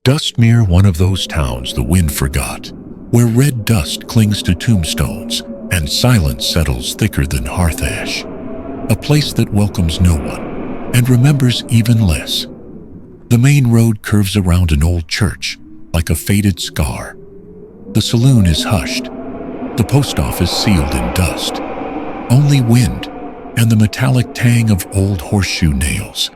Dustmere, one of those towns the wind forgot, where red dust clings to tombstones and silence settles thicker than hearth ash. A place that welcomes no one and remembers even less. The main road curves around an old church like a faded scar. The saloon is hushed, the post office sealed in dust. Only wind and the metallic tang of old horseshoe nails.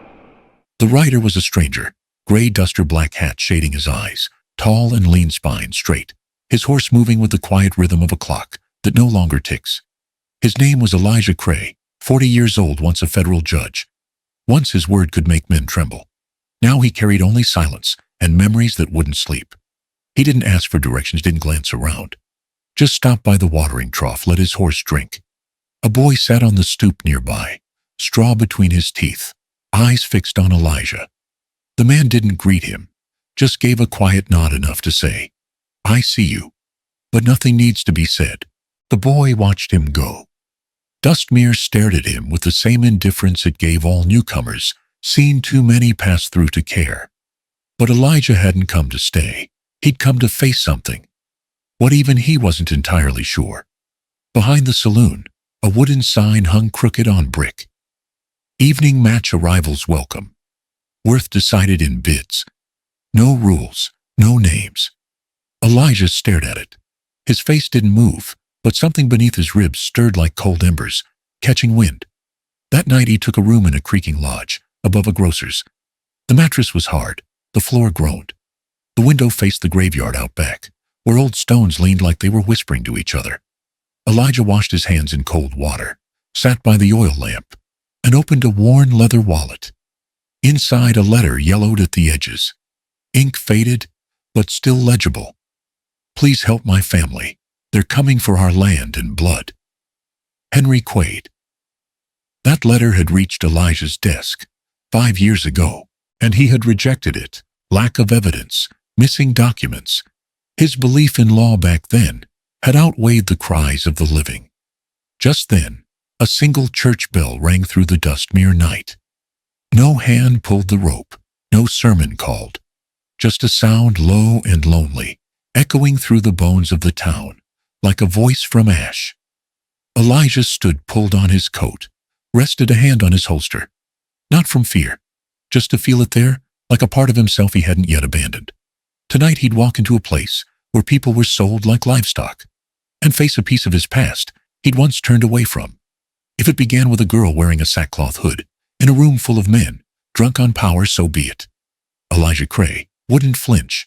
The rider was a stranger, gray duster black hat shading his eyes, tall and lean spine straight, his horse moving with the quiet rhythm of a clock that no longer ticks. His name was Elijah Cray, 40 years old, once a federal judge. Once his word could make men tremble. Now he carried only silence and memories that wouldn't sleep. He didn't ask for directions, didn't glance around. Just stopped by the watering trough, let his horse drink. A boy sat on the stoop nearby, straw between his teeth, eyes fixed on Elijah. The man didn't greet him, just gave a quiet nod enough to say, "I see you." But nothing needs to be said. The boy watched him go. Dustmere stared at him with the same indifference it gave all newcomers, seen too many pass through to care. But Elijah hadn't come to stay. He'd come to face something. What even he wasn't entirely sure. Behind the saloon, a wooden sign hung crooked on brick. Evening match arrivals welcome. Worth decided in bids. No rules, no names. Elijah stared at it. His face didn't move, but something beneath his ribs stirred like cold embers, catching wind. That night he took a room in a creaking lodge, above a grocer's. The mattress was hard, the floor groaned. The window faced the graveyard out back, where old stones leaned like they were whispering to each other. Elijah washed his hands in cold water, sat by the oil lamp, and opened a worn leather wallet. Inside, a letter yellowed at the edges. Ink faded, but still legible. "Please help my family. They're coming for our land and blood. Henry Quaid." That letter had reached Elijah's desk 5 years ago, and he had rejected it. Lack of evidence, missing documents. His belief in law back then had outweighed the cries of the living. Just then, a single church bell rang through the Dustmere night. No hand pulled the rope, no sermon called. Just a sound low and lonely, echoing through the bones of the town, like a voice from ash. Elijah stood, pulled on his coat, rested a hand on his holster. Not from fear, just to feel it there, like a part of himself he hadn't yet abandoned. Tonight he'd walk into a place where people were sold like livestock, and face a piece of his past he'd once turned away from. If it began with a girl wearing a sackcloth hood, in a room full of men, drunk on power, so be it. Elijah Cray wouldn't flinch,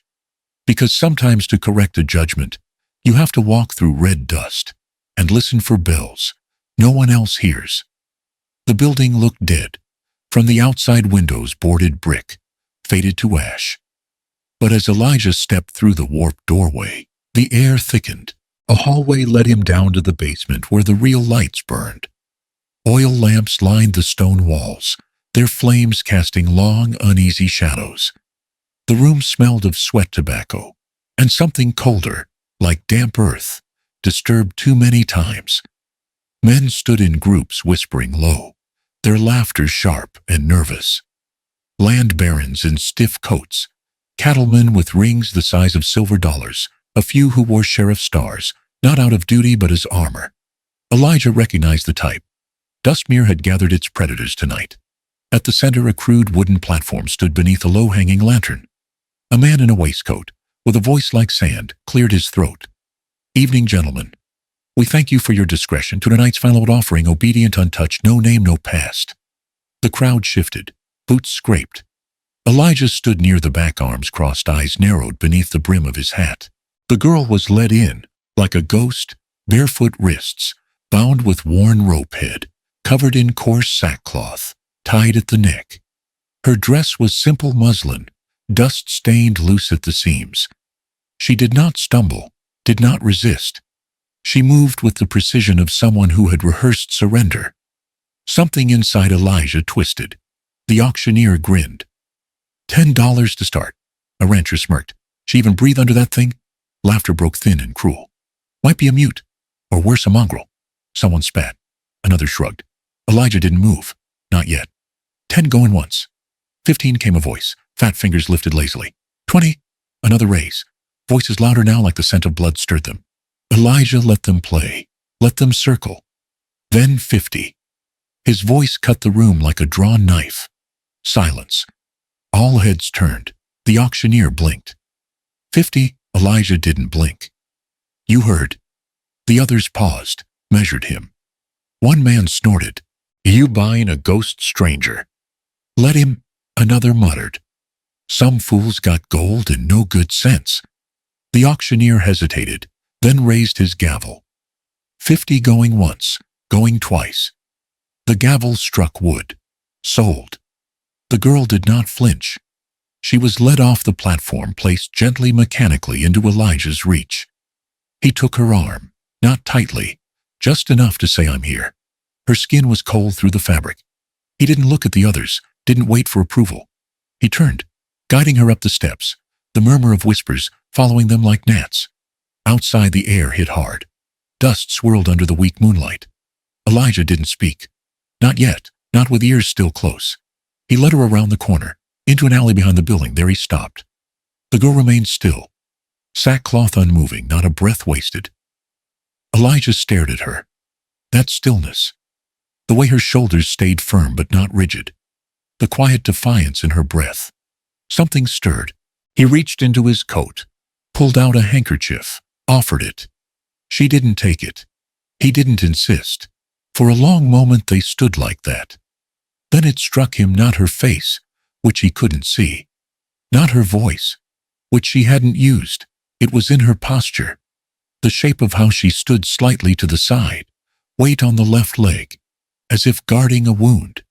because sometimes to correct a judgment, you have to walk through red dust and listen for bells no one else hears. The building looked dead, from the outside windows boarded brick, faded to ash. But as Elijah stepped through the warped doorway, the air thickened. A hallway led him down to the basement where the real lights burned. Oil lamps lined the stone walls, their flames casting long, uneasy shadows. The room smelled of sweat tobacco, and something colder, like damp earth, disturbed too many times. Men stood in groups whispering low, their laughter sharp and nervous. Land barons in stiff coats, cattlemen with rings the size of silver dollars, a few who wore sheriff stars, not out of duty but as armor. Elijah recognized the type. Dustmere had gathered its predators tonight. At the center, a crude wooden platform stood beneath a low-hanging lantern. A man in a waistcoat, with a voice like sand, cleared his throat. "Evening, gentlemen. We thank you for your discretion to tonight's final offering, obedient, untouched, no name, no past." The crowd shifted. Boots scraped. Elijah stood near the back, arms crossed, eyes narrowed beneath the brim of his hat. The girl was led in, like a ghost, barefoot wrists, bound with worn rope head, covered in coarse sackcloth, tied at the neck. Her dress was simple muslin, dust-stained, loose at the seams. She did not stumble, did not resist. She moved with the precision of someone who had rehearsed surrender. Something inside Elijah twisted. The auctioneer grinned. $10 to start. A rancher smirked. She even breathe under that thing? Laughter broke thin and cruel. Might be a mute, or worse, a mongrel. Someone spat. Another shrugged. Elijah didn't move. Not yet. 10 going once. 15 came a voice. Fat fingers lifted lazily. 20. Another race. Voices louder now, like the scent of blood stirred them. Elijah let them play. Let them circle. Then 50. His voice cut the room like a drawn knife. Silence. All heads turned. The auctioneer blinked. 50. Elijah didn't blink. You heard. The others paused, measured him. One man snorted. You buying a ghost stranger? Let him, another muttered. Some fools got gold and no good sense. The auctioneer hesitated, then raised his gavel. 50 going once, going twice. The gavel struck wood. Sold. The girl did not flinch. She was led off the platform, placed gently, mechanically into Elijah's reach. He took her arm, not tightly, just enough to say, I'm here. Her skin was cold through the fabric. He didn't look at the others, didn't wait for approval. He turned, guiding her up the steps, the murmur of whispers following them like gnats. Outside, the air hit hard. Dust swirled under the weak moonlight. Elijah didn't speak. Not yet, not with ears still close. He led her around the corner, into an alley behind the building. There he stopped. The girl remained still, sackcloth unmoving, not a breath wasted. Elijah stared at her. That stillness, the way her shoulders stayed firm but not rigid, the quiet defiance in her breath. Something stirred. He reached into his coat, pulled out a handkerchief, offered it. She didn't take it. He didn't insist. For a long moment they stood like that. Then it struck him, not her face, which he couldn't see, not her voice, which she hadn't used. It was in her posture, the shape of how she stood slightly to the side, weight on the left leg, as if guarding a wound.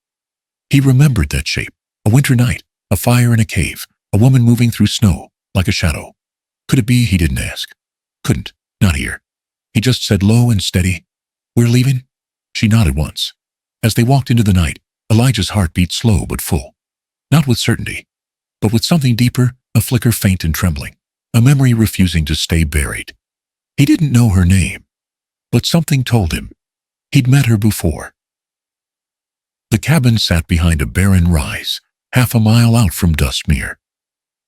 He remembered that shape, a winter night, a fire in a cave, a woman moving through snow, like a shadow. Could it be? He didn't ask. Couldn't, not here. He just said low and steady, We're leaving? She nodded once. As they walked into the night, Elijah's heart beat slow but full. Not with certainty, but with something deeper, a flicker faint and trembling, a memory refusing to stay buried. He didn't know her name, but something told him. He'd met her before. The cabin sat behind a barren rise, half a mile out from Dustmere.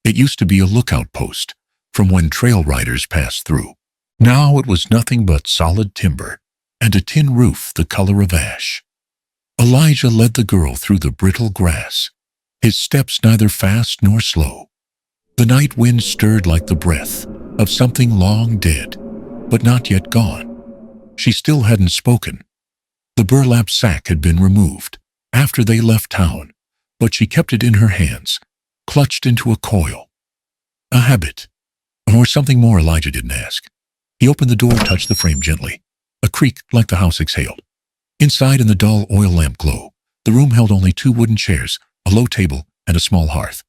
It used to be a lookout post from when trail riders passed through. Now it was nothing but solid timber and a tin roof the color of ash. Elijah led the girl through the brittle grass, his steps neither fast nor slow. The night wind stirred like the breath of something long dead, but not yet gone. She still hadn't spoken. The burlap sack had been removed after they left town, but she kept it in her hands, clutched into a coil. A habit, or something more. Elijah didn't ask. He opened the door, touched the frame gently. A creak like the house exhaled. Inside, in the dull oil lamp glow, the room held only 2 wooden chairs, a low table, and a small hearth.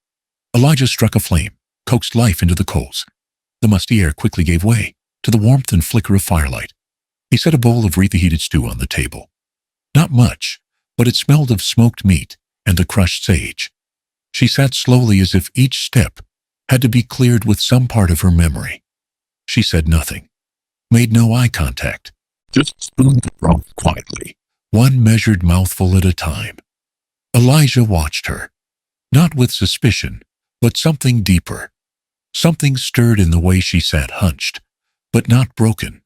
Elijah struck a flame, coaxed life into the coals. The musty air quickly gave way to the warmth and flicker of firelight. He set a bowl of reheated stew on the table. Not much, but it smelled of smoked meat and the crushed sage. She sat slowly, as if each step had to be cleared with some part of her memory. She said nothing, made no eye contact, just spooned the broth quietly, one measured mouthful at a time. Elijah watched her, not with suspicion, but something deeper. Something stirred in the way she sat, hunched, but not broken.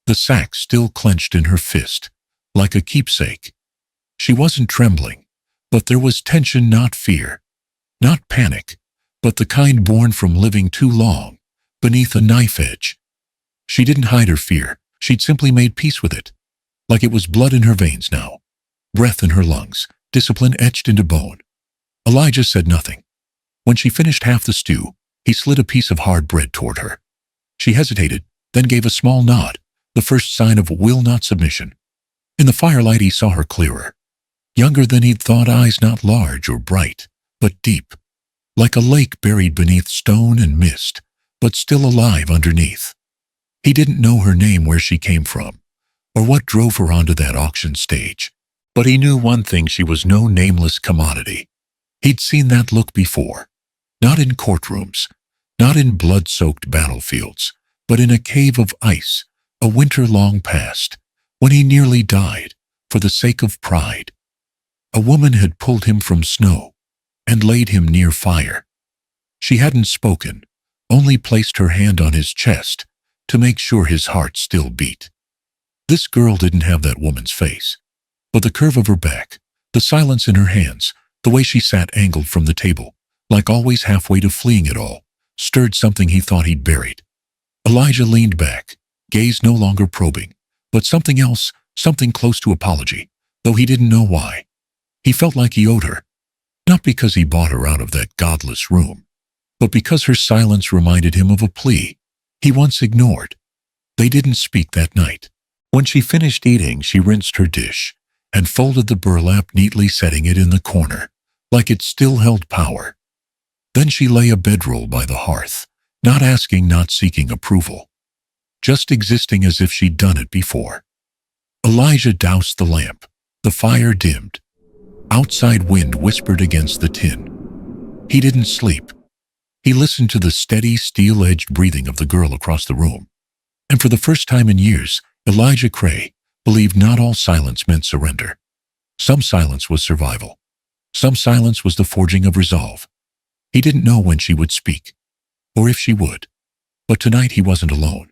The sack still clenched in her fist, like a keepsake. She wasn't trembling, but there was tension, not fear, not panic, but the kind born from living too long beneath a knife edge. She didn't hide her fear. She'd simply made peace with it, like it was blood in her veins now, breath in her lungs, discipline etched into bone. Elijah said nothing. When she finished half the stew, he slid a piece of hard bread toward her. She hesitated, then gave a small nod, the first sign of will, not submission. In the firelight he saw her clearer. Younger than he'd thought, eyes not large or bright, but deep, like a lake buried beneath stone and mist, but still alive underneath. He didn't know her name, where she came from, or what drove her onto that auction stage. But he knew one thing: she was no nameless commodity. He'd seen that look before, not in courtrooms, not in blood-soaked battlefields, but in a cave of ice, a winter long past, when he nearly died for the sake of pride. A woman had pulled him from snow and laid him near fire. She hadn't spoken, only placed her hand on his chest to make sure his heart still beat. This girl didn't have that woman's face, but the curve of her back, the silence in her hands, the way she sat angled from the table, like always halfway to fleeing it all, stirred something he thought he'd buried. Elijah leaned back, gaze no longer probing, but something else, something close to apology, though he didn't know why. He felt like he owed her, not because he bought her out of that godless room, but because her silence reminded him of a plea he once ignored. They didn't speak that night. When she finished eating, she rinsed her dish and folded the burlap, neatly setting it in the corner, like it still held power. Then she lay a bedroll by the hearth, not asking, not seeking approval, just existing as if she'd done it before. Elijah doused the lamp. The fire dimmed. Outside wind whispered against the tin. He didn't sleep. He listened to the steady, steel-edged breathing of the girl across the room. And for the first time in years, Elijah Cray believed not all silence meant surrender. Some silence was survival. Some silence was the forging of resolve. He didn't know when she would speak, or if she would. But tonight he wasn't alone.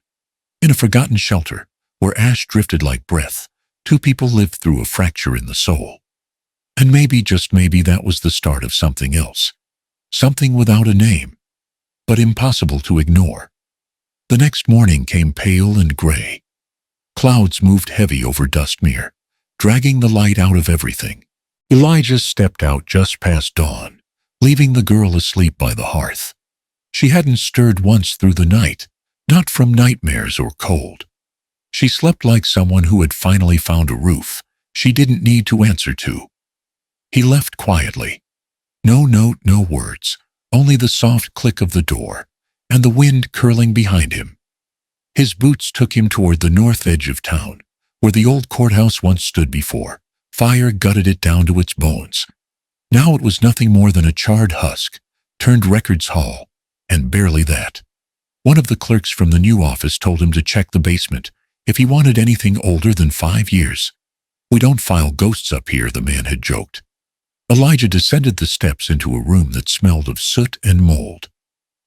In a forgotten shelter, where ash drifted like breath, two people lived through a fracture in the soul. And maybe, just maybe, that was the start of something else. Something without a name, but impossible to ignore. The next morning came pale and gray. Clouds moved heavy over Dustmere, dragging the light out of everything. Elijah stepped out just past dawn, leaving the girl asleep by the hearth. She hadn't stirred once through the night, not from nightmares or cold. She slept like someone who had finally found a roof she didn't need to answer to. He left quietly. No note, no words, only the soft click of the door and the wind curling behind him. His boots took him toward the north edge of town, where the old courthouse once stood before. Fire gutted it down to its bones. Now it was nothing more than a charred husk, turned records hall, and barely that. One of the clerks from the new office told him to check the basement if he wanted anything older than 5 years. "We don't file ghosts up here," the man had joked. Elijah descended the steps into a room that smelled of soot and mold.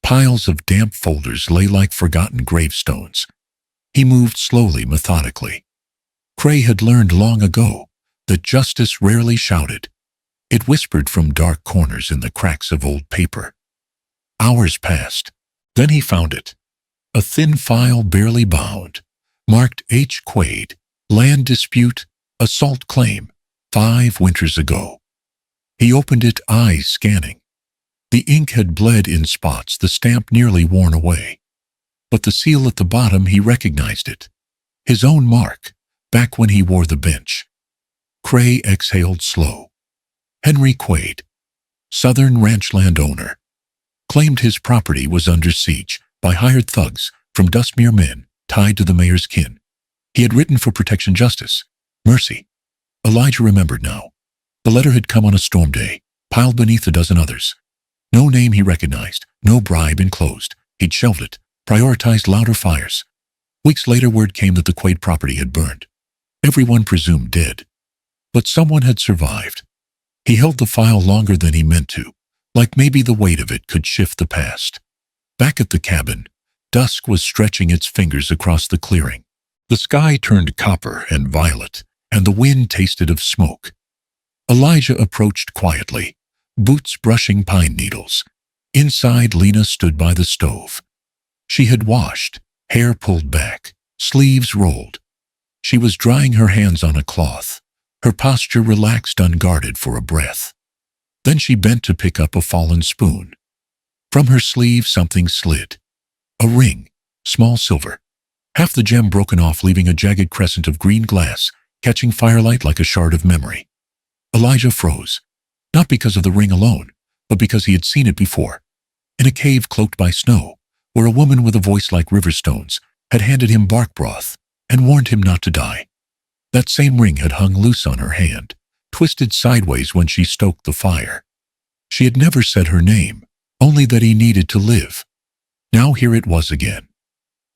Piles of damp folders lay like forgotten gravestones. He moved slowly, methodically. Cray had learned long ago that justice rarely shouted. It whispered from dark corners in the cracks of old paper. Hours passed. Then he found it. A thin file barely bound, marked H. Quaid, land dispute, assault claim, 5 winters ago. He opened it, eyes scanning. The ink had bled in spots, the stamp nearly worn away. But the seal at the bottom, he recognized it. His own mark, back when he wore the bench. Cray exhaled slow. Henry Quaid, Southern ranch landowner, claimed his property was under siege by hired thugs from Dustmere men tied to the mayor's kin. He had written for protection, justice, mercy. Elijah remembered now. The letter had come on a storm day, piled beneath a dozen others. No name he recognized, no bribe enclosed. He'd shelved it, prioritized louder fires. Weeks later, word came that the Quaid property had burned. Everyone presumed dead. But someone had survived. He held the file longer than he meant to, like maybe the weight of it could shift the past. Back at the cabin, dusk was stretching its fingers across the clearing. The sky turned copper and violet, and the wind tasted of smoke. Elijah approached quietly, boots brushing pine needles. Inside, Lena stood by the stove. She had washed, hair pulled back, sleeves rolled. She was drying her hands on a cloth, her posture relaxed, unguarded for a breath. Then she bent to pick up a fallen spoon. From her sleeve something slid. A ring, small silver. Half the gem broken off, leaving a jagged crescent of green glass, catching firelight like a shard of memory. Elijah froze, not because of the ring alone, but because he had seen it before. In a cave cloaked by snow, where a woman with a voice like river stones had handed him bark broth and warned him not to die. That same ring had hung loose on her hand, twisted sideways when she stoked the fire. She had never said her name, only that he needed to live. Now here it was again.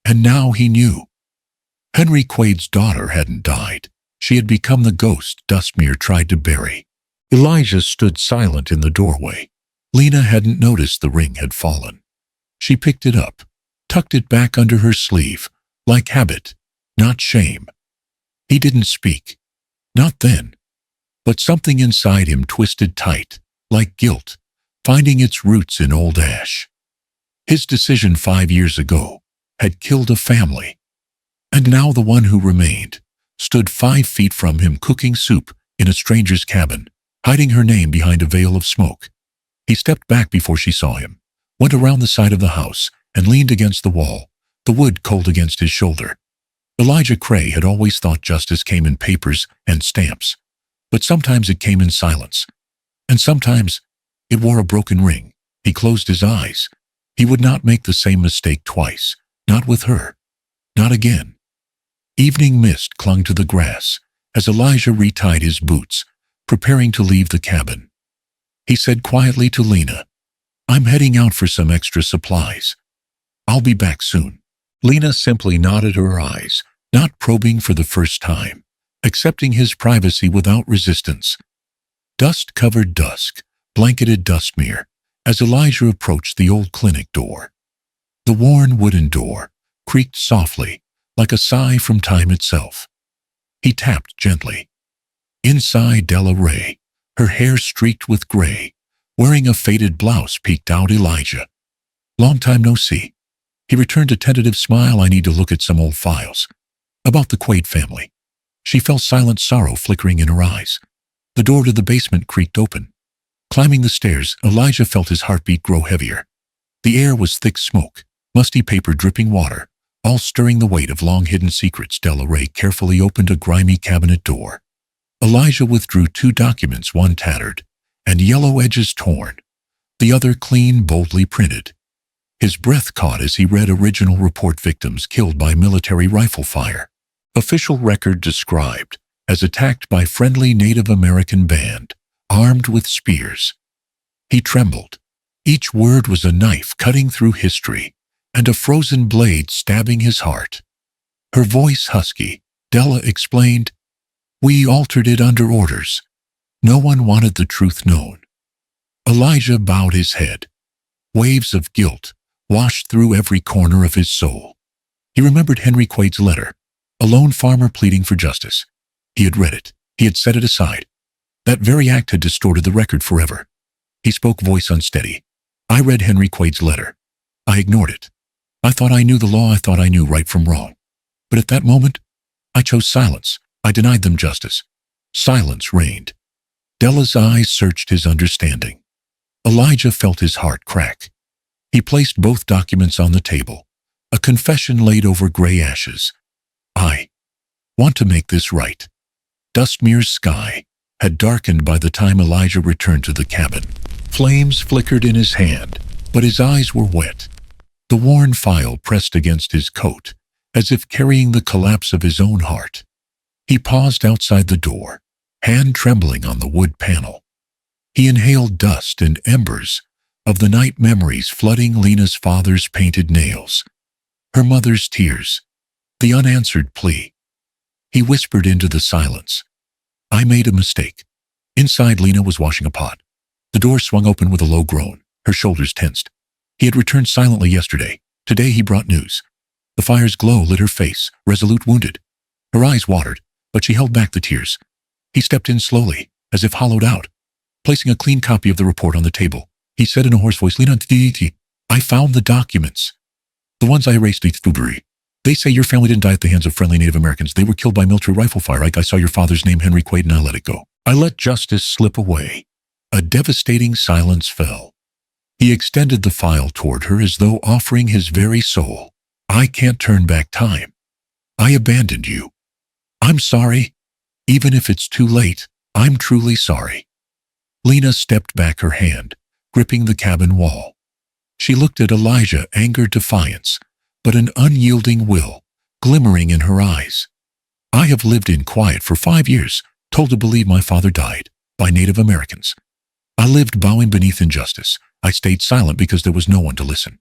And now he knew. Henry Quaid's daughter hadn't died. She had become the ghost Dustmere tried to bury. Elijah stood silent in the doorway. Lena hadn't noticed the ring had fallen. She picked it up, tucked it back under her sleeve, like habit, not shame. He didn't speak. Not then. But something inside him twisted tight, like guilt, finding its roots in old ash. His decision 5 years ago had killed a family. And now the one who remained stood 5 feet from him cooking soup in a stranger's cabin, hiding her name behind a veil of smoke. He stepped back before she saw him, went around the side of the house, and leaned against the wall, the wood cold against his shoulder. Elijah Cray had always thought justice came in papers and stamps, but sometimes it came in silence, and sometimes it wore a broken ring. He closed his eyes. He would not make the same mistake twice, not with her, not again. Evening mist clung to the grass as Elijah retied his boots, preparing to leave the cabin. He said quietly to Lena, "I'm heading out for some extra supplies. I'll be back soon." Lena simply nodded her eyes, not probing for the first time, accepting his privacy without resistance. Dust-covered dusk blanketed Dustmere as Elijah approached the old clinic door. The worn wooden door creaked softly, like a sigh from time itself. He tapped gently. Inside, Della Ray, her hair streaked with gray, wearing a faded blouse, peeked out. "Elijah. Long time no see." He returned a tentative smile. "I need to look at some old files. About the Quaid family." She felt silent sorrow flickering in her eyes. The door to the basement creaked open. Climbing the stairs, Elijah felt his heartbeat grow heavier. The air was thick smoke, musty paper, dripping water, all stirring the weight of long-hidden secrets. Della Ray carefully opened a grimy cabinet door. Elijah withdrew 2 documents, one tattered and yellow edges torn, the other clean, boldly printed. His breath caught as he read original report: victims killed by military rifle fire. Official record described as attacked by friendly Native American band, armed with spears. He trembled. Each word was a knife cutting through history, and a frozen blade stabbing his heart. Her voice husky, Della explained, "We altered it under orders. No one wanted the truth known." Elijah bowed his head. Waves of guilt washed through every corner of his soul. He remembered Henry Quaid's letter, a lone farmer pleading for justice. He had read it. He had set it aside. That very act had distorted the record forever. He spoke, voice unsteady. "I read Henry Quaid's letter. I ignored it. I thought I knew the law. I thought I knew right from wrong. But at that moment, I chose silence. I denied them justice." Silence reigned. Della's eyes searched his understanding. Elijah felt his heart crack. He placed both documents on the table, a confession laid over gray ashes. "I want to make this right." Dustmere's sky had darkened by the time Elijah returned to the cabin. Flames flickered in his hand, but his eyes were wet. The worn file pressed against his coat, as if carrying the collapse of his own heart. He paused outside the door, hand trembling on the wood panel. He inhaled dust and embers of the night, memories flooding: Lena's father's painted nails, her mother's tears, the unanswered plea. He whispered into the silence, "I made a mistake." Inside, Lena was washing a pot. The door swung open with a low groan. Her shoulders tensed. He had returned silently yesterday. Today he brought news. The fire's glow lit her face, resolute, wounded. Her eyes watered, but she held back the tears. He stepped in slowly, as if hollowed out. Placing a clean copy of the report on the table, he said in a hoarse voice, "Lena, I found the documents. The ones I erased. They say your family didn't die at the hands of friendly Native Americans. They were killed by military rifle fire. I saw your father's name, Henry Quaid, and I let it go. I let justice slip away." A devastating silence fell. He extended the file toward her as though offering his very soul. "I can't turn back time. I abandoned you. I'm sorry. Even if it's too late, I'm truly sorry." Lena stepped back, her hand gripping the cabin wall. She looked at Elijah, anger, defiance, but an unyielding will glimmering in her eyes. "I have lived in quiet for 5 years, told to believe my father died by Native Americans. I lived bowing beneath injustice. I stayed silent because there was no one to listen."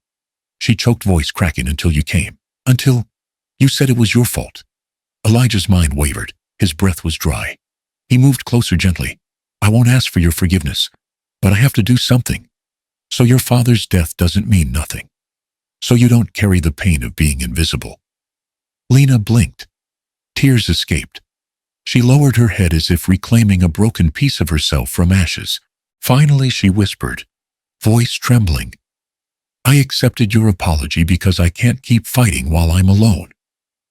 She choked, voice cracking, "Until you came. Until you said it was your fault." Elijah's mind wavered. His breath was dry. He moved closer gently. "I won't ask for your forgiveness, but I have to do something. So your father's death doesn't mean nothing. so you don't carry the pain of being invisible." Lena blinked. Tears escaped. She lowered her head as if reclaiming a broken piece of herself from ashes. Finally, she whispered, voice trembling, "I accepted your apology because I can't keep fighting while I'm alone.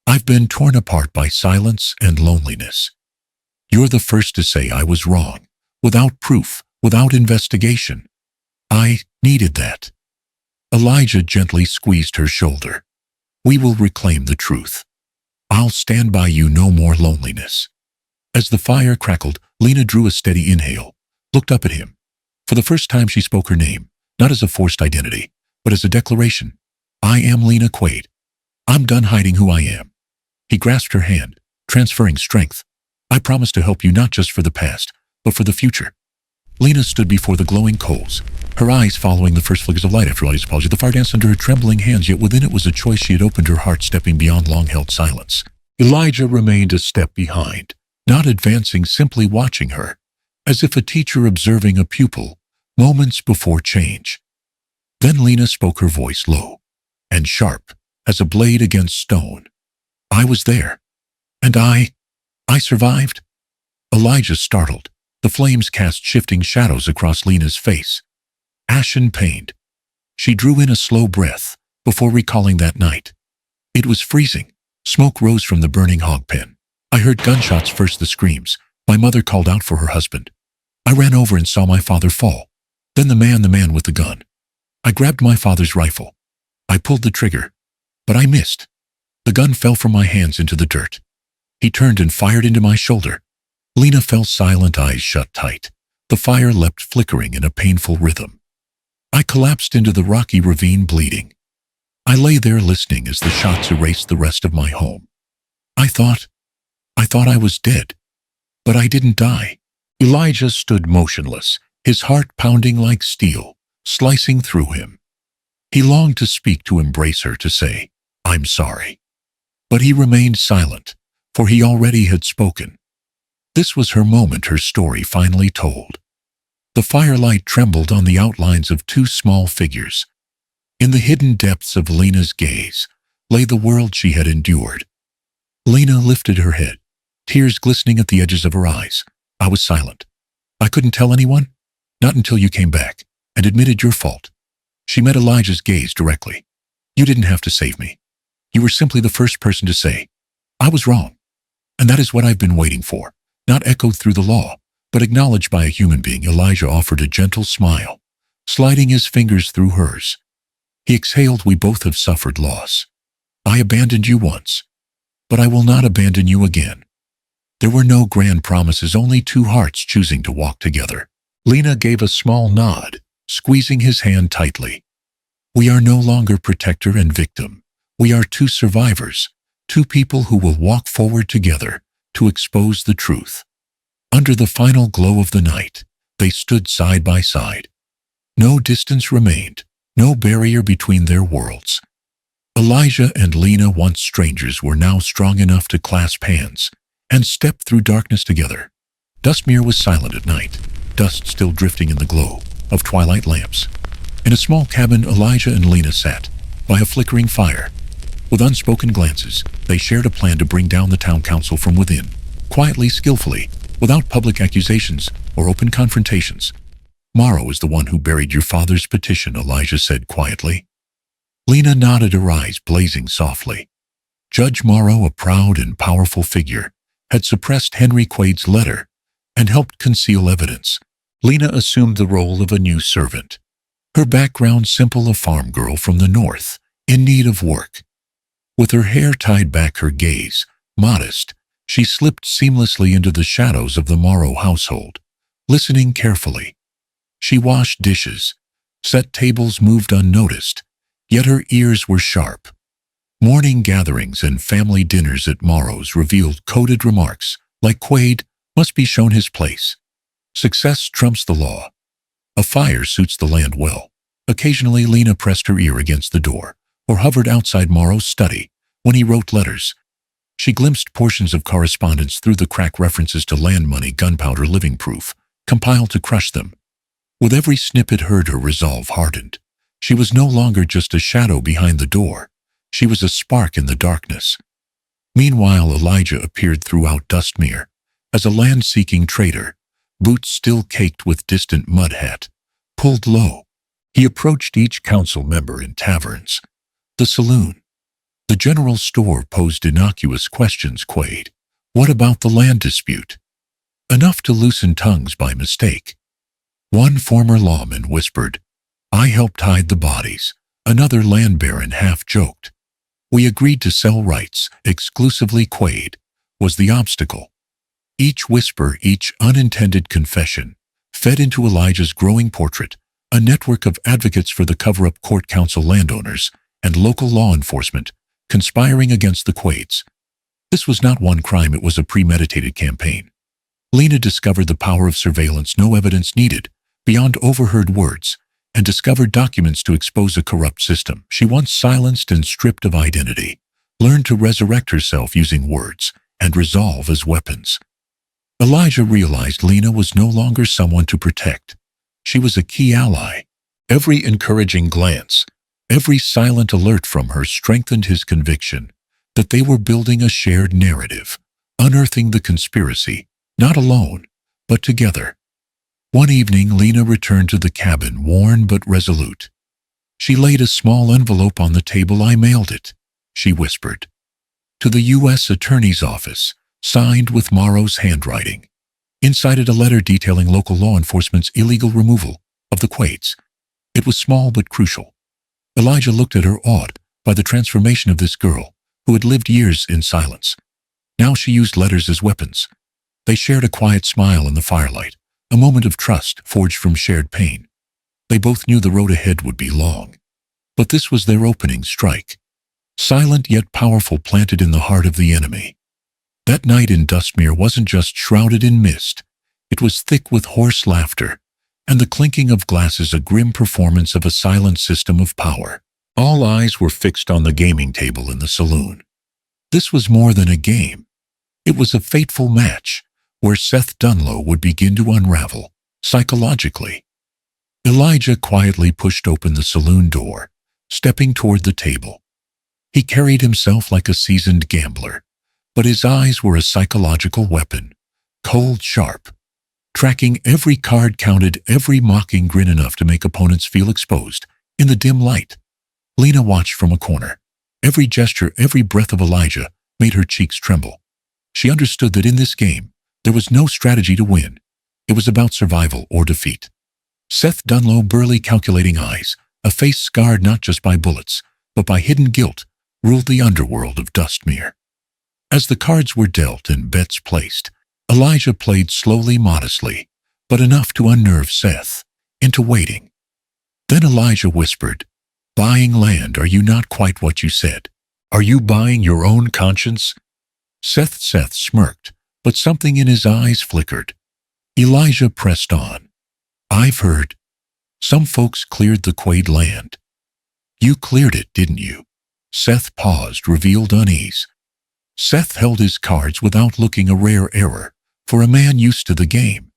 I've been torn apart by silence and loneliness. You're the first to say I was wrong, without proof, without investigation. I needed that." Elijah gently squeezed her shoulder. "We will reclaim the truth. I'll stand by you, no more loneliness." As the fire crackled, Lena drew a steady inhale, looked up at him. For the first time she spoke her name, not as a forced identity, but as a declaration. "I am Lena Quaid. I'm done hiding who I am." He grasped her hand, transferring strength. "I promise to help you not just for the past, but for the future." Lena stood before the glowing coals, her eyes following the first flickers of light after Elijah's apology. The fire danced under her trembling hands, yet within it was a choice. She had opened her heart, stepping beyond long-held silence. Elijah remained a step behind, not advancing, simply watching her, as if a teacher observing a pupil, moments before change. Then Lena spoke, her voice low and sharp as a blade against stone. "I was there, and I survived." Elijah startled. The flames cast shifting shadows across Lena's face. Ashen pained. She drew in a slow breath before recalling that night. It was freezing. Smoke rose from the burning hog pen. "I heard gunshots first, the screams. My mother called out for her husband. I ran over and saw my father fall. Then the man with the gun. I grabbed my father's rifle. I pulled the trigger, but I missed. The gun fell from my hands into the dirt. He turned and fired into my shoulder." Lena fell silent, eyes shut tight. The fire leapt, flickering in a painful rhythm. "I collapsed into the rocky ravine, bleeding. I lay there listening as the shots erased the rest of my home. I thought I was dead, but I didn't die." Elijah stood motionless, his heart pounding like steel, slicing through him. He longed to speak, to embrace her, to say, "I'm sorry." But he remained silent, for he already had spoken. This was her moment, her story finally told. The firelight trembled on the outlines of two small figures. In the hidden depths of Lena's gaze lay the world she had endured. Lena lifted her head, tears glistening at the edges of her eyes. "I was silent. I couldn't tell anyone, not until you came back and admitted your fault." She met Elijah's gaze directly. "You didn't have to save me. You were simply the first person to say, 'I was wrong.' And that is what I've been waiting for, not echoed through the law, but acknowledged by a human being." Elijah offered a gentle smile, sliding his fingers through hers. He exhaled, "We both have suffered loss. I abandoned you once, but I will not abandon you again." There were no grand promises, only two hearts choosing to walk together. Lena gave a small nod, squeezing his hand tightly. "We are no longer protector and victim. We are two survivors, two people who will walk forward together to expose the truth." Under the final glow of the night, they stood side by side. No distance remained, no barrier between their worlds. Elijah and Lena, once strangers, were now strong enough to clasp hands and step through darkness together. Dustmere was silent at night, dust still drifting in the glow of twilight lamps. In a small cabin, Elijah and Lena sat by a flickering fire. With unspoken glances, they shared a plan to bring down the town council from within, quietly, skillfully, without public accusations or open confrontations. "Morrow is the one who buried your father's petition," Elijah said quietly. Lena nodded, her eyes blazing softly. Judge Morrow, a proud and powerful figure, had suppressed Henry Quaid's letter and helped conceal evidence. Lena assumed the role of a new servant. Her background simple, a farm girl from the north, in need of work. With her hair tied back, her gaze modest, she slipped seamlessly into the shadows of the Morrow household, listening carefully. She washed dishes, set tables, moved unnoticed, yet her ears were sharp. Morning gatherings and family dinners at Morrow's revealed coded remarks, like "Quaid must be shown his place." "Success trumps the law." "A fire suits the land well." Occasionally Lena pressed her ear against the door, or hovered outside Morrow's study when he wrote letters. She glimpsed portions of correspondence through the crack, references to land money, gunpowder, living proof, compiled to crush them. With every snippet heard, her resolve hardened. She was no longer just a shadow behind the door. She was a spark in the darkness. Meanwhile, Elijah appeared throughout Dustmere as a land-seeking trader, boots still caked with distant mud hat, pulled low. He approached each council member in taverns, the saloon. The general store posed innocuous questions. Quaid, what about the land dispute? Enough to loosen tongues by mistake. One former lawman whispered, I helped hide the bodies. Another land baron half-joked. We agreed to sell rights, exclusively. Quaid was the obstacle. Each whisper, each unintended confession, fed into Elijah's growing portrait, a network of advocates for the cover-up court council, landowners, and local law enforcement, conspiring against the Quaids. This was not one crime, it was a premeditated campaign. Lena discovered the power of surveillance, no evidence needed, beyond overheard words, and discovered documents to expose a corrupt system she once silenced and stripped of identity, learned to resurrect herself using words and resolve as weapons. Elijah realized Lena was no longer someone to protect. She was a key ally. Every encouraging glance, every silent alert from her strengthened his conviction that they were building a shared narrative, unearthing the conspiracy, not alone, but together. One evening, Lena returned to the cabin, worn but resolute. She laid a small envelope on the table. I mailed it, she whispered. To the U.S. Attorney's Office, signed with Morrow's handwriting. Inside it, a letter detailing local law enforcement's illegal removal of the Quaids. It was small but crucial. Elijah looked at her, awed by the transformation of this girl who had lived years in silence. Now she used letters as weapons. They shared a quiet smile in the firelight, a moment of trust forged from shared pain. They both knew the road ahead would be long. But this was their opening strike. Silent yet powerful, planted in the heart of the enemy. That night in Dustmere wasn't just shrouded in mist. It was thick with hoarse laughter and the clinking of glasses, a grim performance of a silent system of power. All eyes were fixed on the gaming table in the saloon. This was more than a game. It was a fateful match where Seth Dunlow would begin to unravel, psychologically. Elijah quietly pushed open the saloon door, stepping toward the table. He carried himself like a seasoned gambler, but his eyes were a psychological weapon, cold, sharp. Tracking every card, counted every mocking grin, enough to make opponents feel exposed in the dim light. Lena watched from a corner. Every gesture, every breath of Elijah made her cheeks tremble. She understood that in this game, there was no strategy to win. It was about survival or defeat. Seth Dunlow, burly, calculating eyes, a face scarred not just by bullets, but by hidden guilt, ruled the underworld of Dustmere. As the cards were dealt and bets placed, Elijah played slowly, modestly, but enough to unnerve Seth into waiting. Then Elijah whispered, "Buying land, are you not quite what you said? Are you buying your own conscience?" Seth smirked, but something in his eyes flickered. Elijah pressed on. "I've heard. Some folks cleared the Quaid land. You cleared it, didn't you?" Seth paused, revealed unease. Seth held his cards without looking, a rare error for a man used to the game.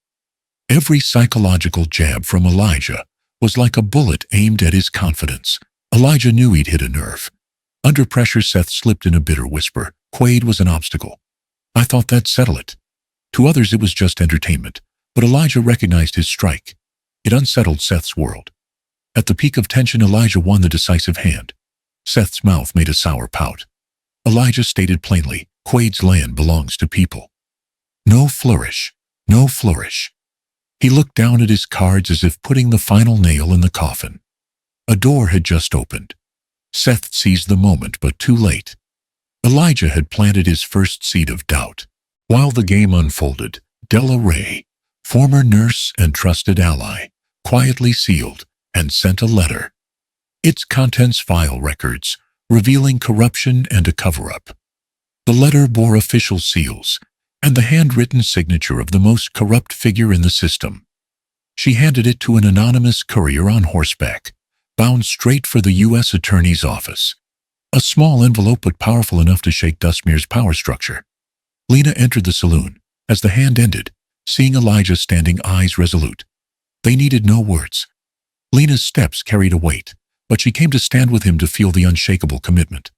Every psychological jab from Elijah was like a bullet aimed at his confidence. Elijah knew he'd hit a nerve. Under pressure, Seth slipped in a bitter whisper. "Quaid was an obstacle. I thought that'd settle it." To others it was just entertainment, but Elijah recognized his strike. It unsettled Seth's world. At the peak of tension, Elijah won the decisive hand. Seth's mouth made a sour pout. Elijah stated plainly, "Quaid's land belongs to people. No flourish, no flourish." He looked down at his cards as if putting the final nail in the coffin. A door had just opened. Seth seized the moment, but too late. Elijah had planted his first seed of doubt. While the game unfolded, Della Ray, former nurse and trusted ally, quietly sealed and sent a letter. Its contents, file records, revealing corruption and a cover-up. The letter bore official seals and the handwritten signature of the most corrupt figure in the system. She handed it to an anonymous courier on horseback, bound straight for the U.S. Attorney's Office. A small envelope, but powerful enough to shake Dustmere's power structure. Lena entered the saloon as the hand ended, seeing Elijah standing, eyes resolute. They needed no words. Lena's steps carried a weight, but she came to stand with him to feel the unshakable commitment.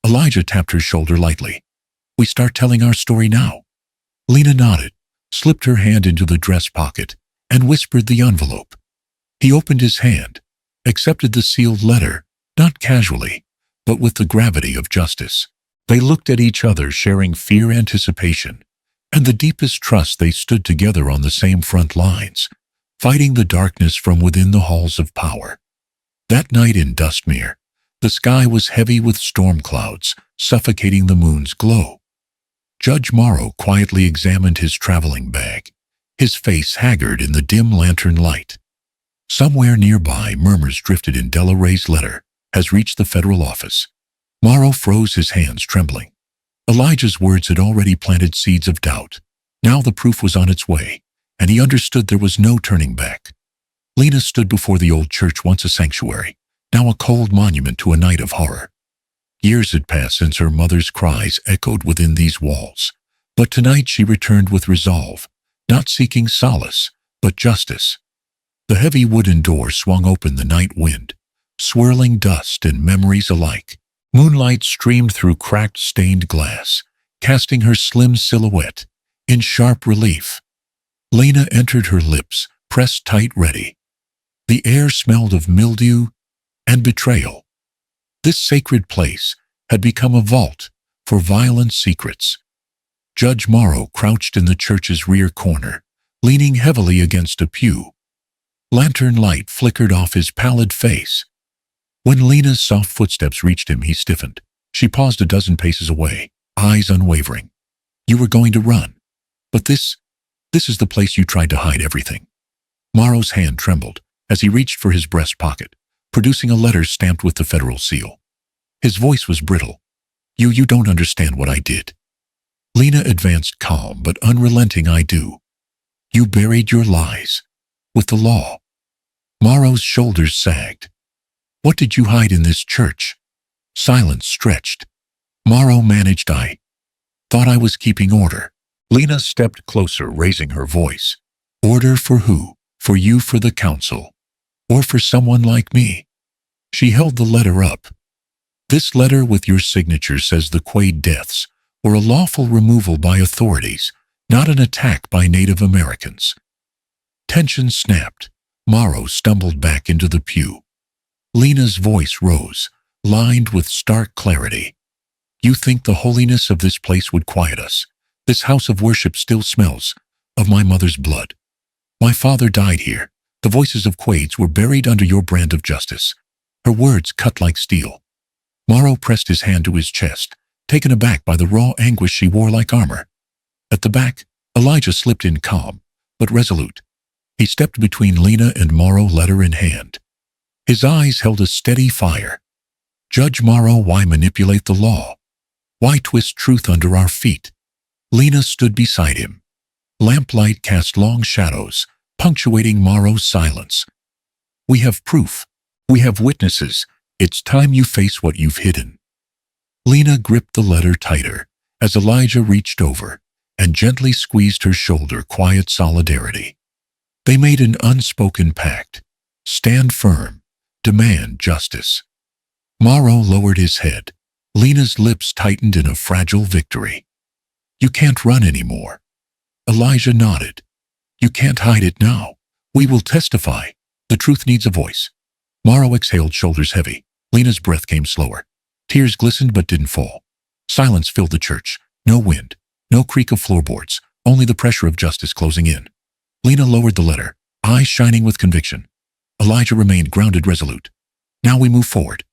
Elijah tapped her shoulder lightly. "We start telling our story now." Lena nodded, slipped her hand into the dress pocket, and whispered the envelope. He opened his hand, accepted the sealed letter, not casually, but with the gravity of justice. They looked at each other, sharing fear, anticipation, and the deepest trust. They stood together on the same front lines, fighting the darkness from within the halls of power. That night in Dustmere, the sky was heavy with storm clouds, suffocating the moon's glow. Judge Morrow quietly examined his traveling bag, his face haggard in the dim lantern light. Somewhere nearby, murmurs drifted in Delaray's letter has reached the federal office. Morrow froze, his hands trembling. Elijah's words had already planted seeds of doubt. Now the proof was on its way, and he understood there was no turning back. Lena stood before the old church, once a sanctuary, now a cold monument to a night of horror. Years had passed since her mother's cries echoed within these walls, but tonight she returned with resolve, not seeking solace, but justice. The heavy wooden door swung open, the night wind, swirling dust and memories alike. Moonlight streamed through cracked, stained glass, casting her slim silhouette in sharp relief. Lena entered, her lips pressed tight, ready. The air smelled of mildew and betrayal. This sacred place had become a vault for violent secrets. Judge Morrow crouched in the church's rear corner, leaning heavily against a pew. Lantern light flickered off his pallid face. When Lena's soft footsteps reached him, he stiffened. She paused a dozen paces away, eyes unwavering. "You were going to run. But this is the place you tried to hide everything." Morrow's hand trembled as he reached for his breast pocket, producing a letter stamped with the federal seal. His voice was brittle. You don't understand what I did." Lena advanced, calm but unrelenting. "I do. You buried your lies with the law." Morrow's shoulders sagged. "What did you hide in this church?" Silence stretched. Morrow managed. "I thought I was keeping order." Lena stepped closer, raising her voice. "Order for who? For you, for the council, or for someone like me?" She held the letter up. "This letter with your signature says the Quaid deaths were a lawful removal by authorities, not an attack by Native Americans." Tension snapped. Morrow stumbled back into the pew. Lena's voice rose, lined with stark clarity. "You think the holiness of this place would quiet us? This house of worship still smells of my mother's blood. My father died here. The voices of Quaids were buried under your brand of justice." Her words cut like steel. Morrow pressed his hand to his chest, taken aback by the raw anguish she wore like armor. At the back, Elijah slipped in, calm but resolute. He stepped between Lena and Morrow, letter in hand. His eyes held a steady fire. "Judge Morrow, why manipulate the law? Why twist truth under our feet?" Lena stood beside him. Lamplight cast long shadows, punctuating Morrow's silence. "We have proof. We have witnesses. It's time you face what you've hidden." Lena gripped the letter tighter as Elijah reached over and gently squeezed her shoulder, quiet solidarity. They made an unspoken pact. Stand firm. Demand justice. Morrow lowered his head. Lena's lips tightened in a fragile victory. "You can't run anymore." Elijah nodded. "You can't hide it now. We will testify. The truth needs a voice." Morrow exhaled, shoulders heavy. Lena's breath came slower. Tears glistened but didn't fall. Silence filled the church. No wind, no creak of floorboards, only the pressure of justice closing in. Lena lowered the letter, eyes shining with conviction. Elijah remained grounded, resolute. "Now we move forward."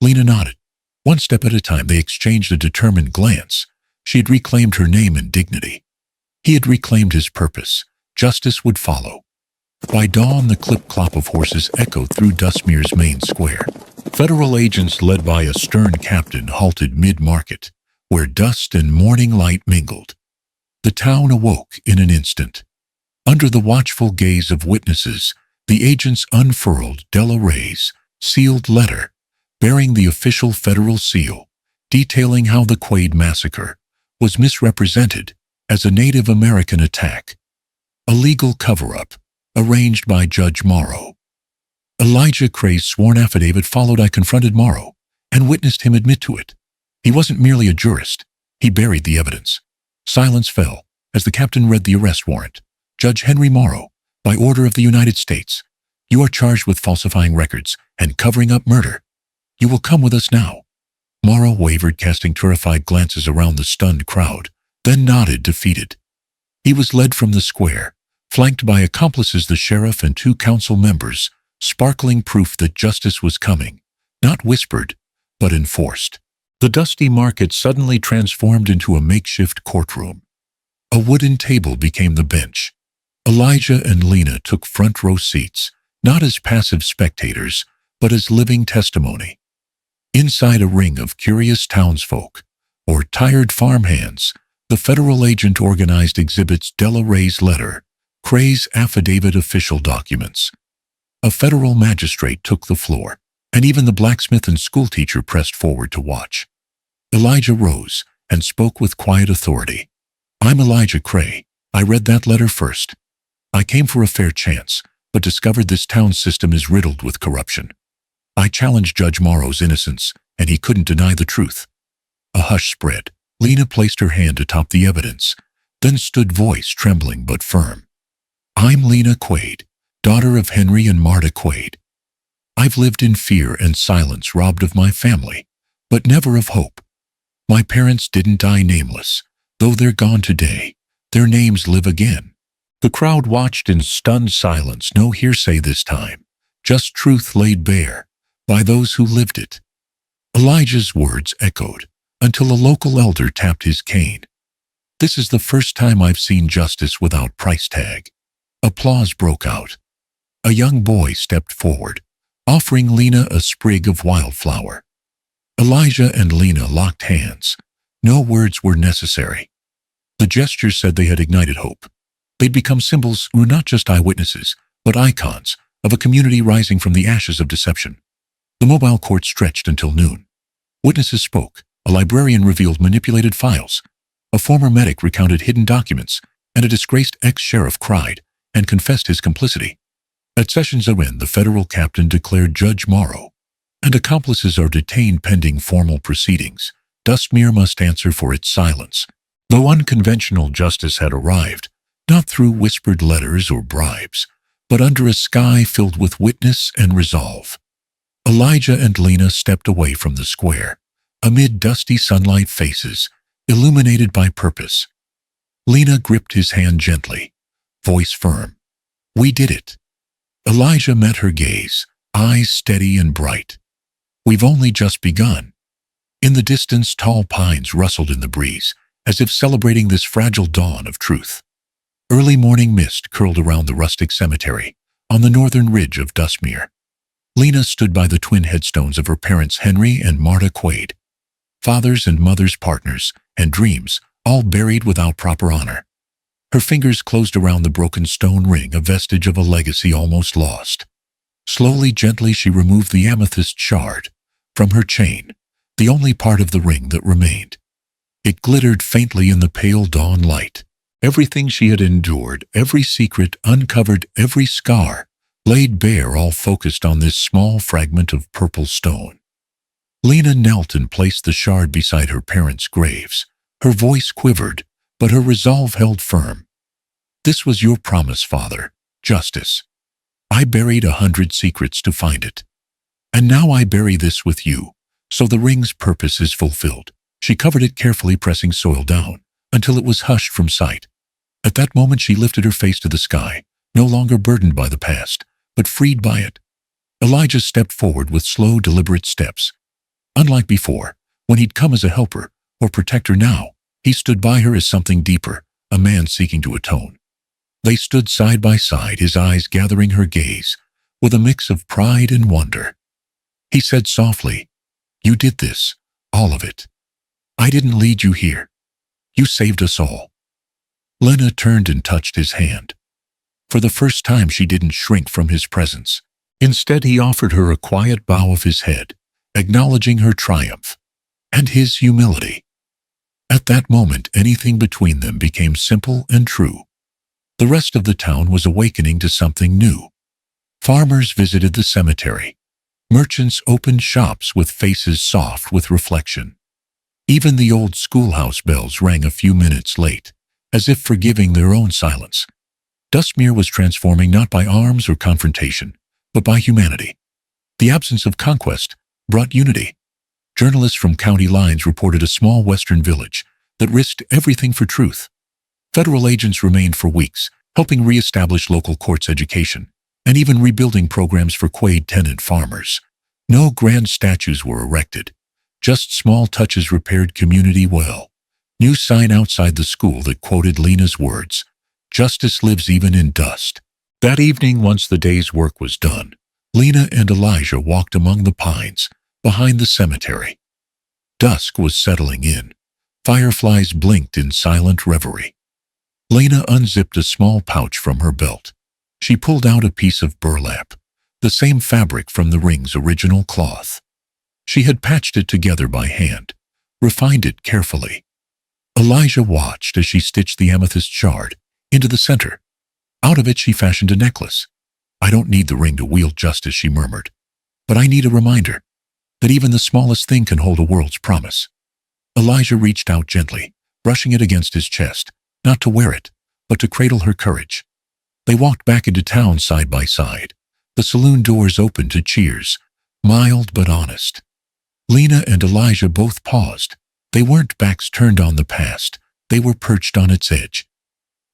Lena nodded. One step at a time, they exchanged a determined glance. She had reclaimed her name and dignity. He had reclaimed his purpose. Justice would follow. By dawn, the clip-clop of horses echoed through Dustmere's main square. Federal agents led by a stern captain halted mid-market, where dust and morning light mingled. The town awoke in an instant. Under the watchful gaze of witnesses, the agents unfurled Delaray's sealed letter, bearing the official federal seal, detailing how the Quaid massacre was misrepresented as a Native American attack, a legal cover-up arranged by Judge Morrow. Elijah Cray's sworn affidavit followed. I confronted Morrow and witnessed him admit to it. He wasn't merely a jurist. He buried the evidence. Silence fell as the captain read the arrest warrant. Judge Henry Morrow, by order of the United States, you are charged with falsifying records and covering up murder. You will come with us now. Morrow wavered, casting terrified glances around the stunned crowd, then nodded, defeated. He was led from the square, flanked by accomplices, the sheriff and 2 council members, sparkling proof that justice was coming, not whispered, but enforced. The dusty market suddenly transformed into a makeshift courtroom. A wooden table became the bench. Elijah and Lena took front row seats, not as passive spectators, but as living testimony. Inside a ring of curious townsfolk, or tired farmhands, the federal agent organized exhibits: Della Ray's letter, Cray's affidavit, official documents. A federal magistrate took the floor, and even the blacksmith and schoolteacher pressed forward to watch. Elijah rose and spoke with quiet authority. I'm Elijah Cray. I read that letter first. I came for a fair chance, but discovered this town system is riddled with corruption. I challenged Judge Morrow's innocence, and he couldn't deny the truth. A hush spread. Lena placed her hand atop the evidence, then stood, voice trembling but firm. I'm Lena Quaid, daughter of Henry and Marta Quaid. I've lived in fear and silence, robbed of my family, but never of hope. My parents didn't die nameless. Though they're gone today, their names live again. The crowd watched in stunned silence. No hearsay this time, just truth laid bare by those who lived it. Elijah's words echoed until a local elder tapped his cane. This is the first time I've seen justice without price tag. Applause broke out. A young boy stepped forward, offering Lena a sprig of wildflower. Elijah and Lena locked hands. No words were necessary. The gesture said they had ignited hope. They'd become symbols, who were not just eyewitnesses, but icons of a community rising from the ashes of deception. The mobile court stretched until noon. Witnesses spoke. A librarian revealed manipulated files. A former medic recounted hidden documents, and a disgraced ex-sheriff cried and confessed his complicity. At session's end, the federal captain declared Judge Morrow and accomplices are detained pending formal proceedings. Dustmere must answer for its silence. Though unconventional justice had arrived, not through whispered letters or bribes, but under a sky filled with witness and resolve. Elijah and Lena stepped away from the square, amid dusty sunlight, faces illuminated by purpose. Lena gripped his hand gently, voice firm. We did it. Elijah met her gaze, eyes steady and bright. We've only just begun. In the distance, tall pines rustled in the breeze, as if celebrating this fragile dawn of truth. Early morning mist curled around the rustic cemetery on the northern ridge of Dustmere. Lena stood by the twin headstones of her parents, Henry and Marta Quaid. Fathers and mothers, partners and dreams, all buried without proper honor. Her fingers closed around the broken stone ring, a vestige of a legacy almost lost. Slowly, gently, she removed the amethyst shard from her chain, the only part of the ring that remained. It glittered faintly in the pale dawn light. Everything she had endured, every secret uncovered, every scar laid bare, all focused on this small fragment of purple stone. Lena knelt and placed the shard beside her parents' graves. Her voice quivered, but her resolve held firm. This was your promise, Father, justice. I buried 100 secrets to find it. And now I bury this with you, so the ring's purpose is fulfilled. She covered it carefully, pressing soil down until it was hushed from sight. At that moment she lifted her face to the sky, no longer burdened by the past, but freed by it. Elijah stepped forward with slow, deliberate steps. Unlike before, when he'd come as a helper or protector, now he stood by her as something deeper, a man seeking to atone. They stood side by side, his eyes gathering her gaze with a mix of pride and wonder. He said softly, "You did this, all of it. I didn't lead you here. You saved us all." Lena turned and touched his hand. For the first time she didn't shrink from his presence. Instead, he offered her a quiet bow of his head, acknowledging her triumph and his humility. At that moment, anything between them became simple and true. The rest of the town was awakening to something new. Farmers visited the cemetery. Merchants opened shops with faces soft with reflection. Even the old schoolhouse bells rang a few minutes late, as if forgiving their own silence. Dustmere was transforming not by arms or confrontation, but by humanity. The absence of conquest brought unity. Journalists from county lines reported a small western village that risked everything for truth. Federal agents remained for weeks, helping re-establish local courts' education, and even rebuilding programs for Quaid tenant farmers. No grand statues were erected. Just small touches repaired community well. New sign outside the school that quoted Lena's words, "Justice lives even in dust." That evening, once the day's work was done, Lena and Elijah walked among the pines behind the cemetery. Dusk was settling in. Fireflies blinked in silent reverie. Lena unzipped a small pouch from her belt. She pulled out a piece of burlap, the same fabric from the ring's original cloth. She had patched it together by hand, refined it carefully. Elijah watched as she stitched the amethyst shard into the center. Out of it she fashioned a necklace. "I don't need the ring to wield justice," she murmured, "but I need a reminder that even the smallest thing can hold a world's promise." Elijah reached out gently, brushing it against his chest, not to wear it, but to cradle her courage. They walked back into town side by side. The saloon doors opened to cheers, mild but honest. Lena and Elijah both paused. They weren't backs turned on the past. They were perched on its edge.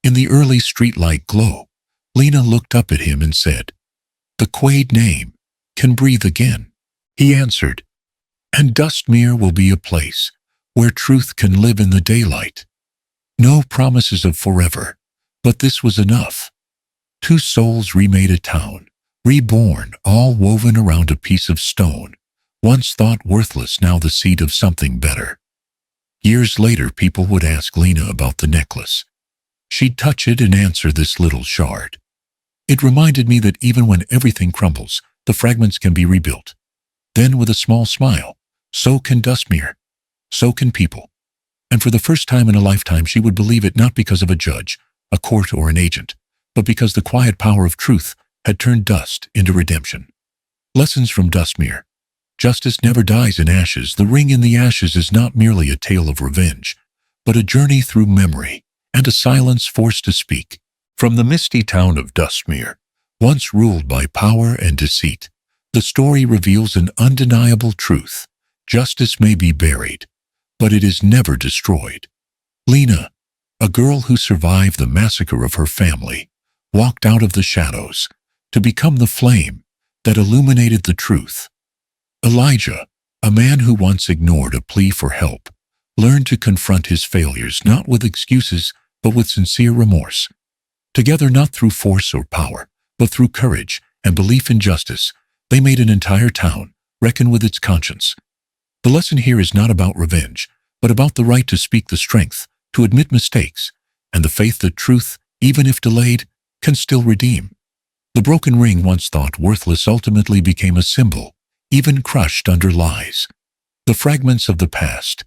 In the early streetlight glow, Lena looked up at him and said, "The Quaid name can breathe again." He answered, "And Dustmere will be a place where truth can live in the daylight." No promises of forever, but this was enough. Two souls remade a town, reborn, all woven around a piece of stone, once thought worthless, now the seed of something better. Years later, people would ask Lena about the necklace. She'd touch it and answer, "This little shard. It reminded me that even when everything crumbles, the fragments can be rebuilt." Then, with a small smile, "So can Dustmere. So can people." And for the first time in a lifetime, she would believe it, not because of a judge, a court, or an agent, but because the quiet power of truth had turned dust into redemption. Lessons from Dustmere. Justice never dies in ashes. The ring in the ashes is not merely a tale of revenge, but a journey through memory and a silence forced to speak. From the misty town of Dustmere, once ruled by power and deceit, the story reveals an undeniable truth. Justice may be buried, but it is never destroyed. Lena, a girl who survived the massacre of her family, walked out of the shadows to become the flame that illuminated the truth. Elijah, a man who once ignored a plea for help, learned to confront his failures not with excuses but with sincere remorse. Together, not through force or power, but through courage and belief in justice, they made an entire town reckon with its conscience. The lesson here is not about revenge, but about the right to speak, the strength to admit mistakes, and the faith that truth, even if delayed, can still redeem. The broken ring, once thought worthless, ultimately became a symbol, even crushed under lies. The fragments of the past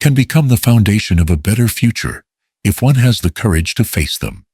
can become the foundation of a better future if one has the courage to face them.